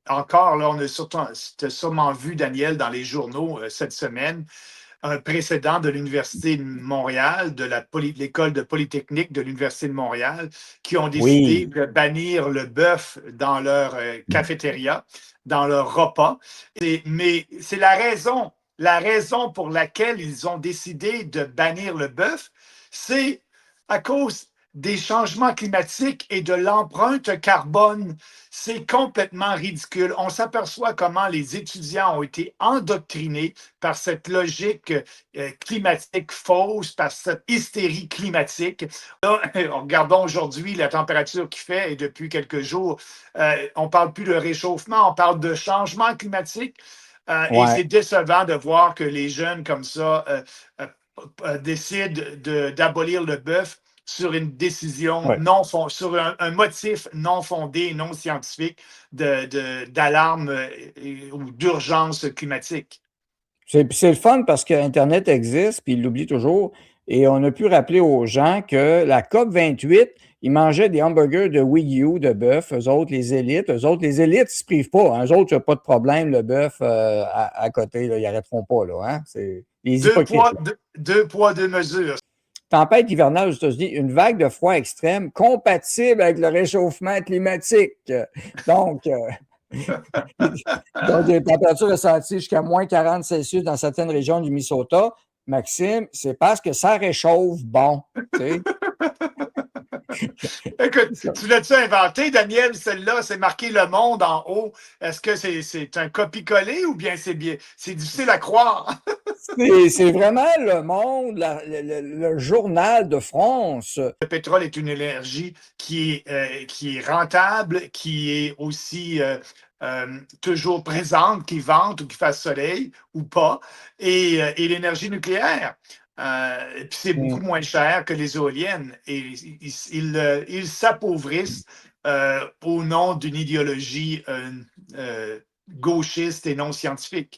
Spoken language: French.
encore, là, on a surtout, t'as sûrement vu, Daniel, dans les journaux cette semaine, un précédent de l'Université de Montréal, de l'école de Polytechnique de l'Université de Montréal, qui ont décidé Oui. de bannir le bœuf dans leur cafétéria, dans leur repas. Mais c'est la raison pour laquelle ils ont décidé de bannir le bœuf, c'est à cause des changements climatiques et de l'empreinte carbone. C'est complètement ridicule. On s'aperçoit comment les étudiants ont été endoctrinés par cette logique climatique fausse, par cette hystérie climatique. Là, regardons aujourd'hui la température qu'il fait et depuis quelques jours, on ne parle plus de réchauffement, on parle de changement climatique. Et Ouais. c'est décevant de voir que les jeunes comme ça décident d'abolir le bœuf sur une décision Ouais. sur un motif non fondé, non scientifique d'alarme ou d'urgence climatique. C'est le fun parce que Internet existe, puis ils l'oublient toujours. Et on a pu rappeler aux gens que la COP 28, ils mangeaient des hamburgers de Wagyu, de bœuf, eux autres, les élites. Eux autres, les élites, ils ne se privent pas. Eux autres, il n'y a pas de problème, le bœuf à côté, là, ils n'arrêteront pas. Là, hein? C'est les hypocrites. Là. Deux poids, deux mesures. Tempête hivernale aux États-Unis, une vague de froid extrême compatible avec le réchauffement climatique. Donc, donc, des températures ressenties jusqu'à moins 40 Celsius dans certaines régions du Minnesota. Maxime, c'est parce que ça réchauffe bon. Tu sais? Écoute, tu l'as-tu inventé, Daniel, celle-là, c'est marqué Le Monde en haut. Est-ce que c'est un copie-coller ou bien c'est difficile à croire? C'est vraiment le monde, le journal de France. Le pétrole est une énergie qui est rentable, qui est aussi toujours présente, qui vente ou qui fasse soleil ou pas, et l'énergie nucléaire. Puis c'est beaucoup moins cher que les éoliennes. Et ils s'appauvrissent au nom d'une idéologie gauchiste et non scientifique.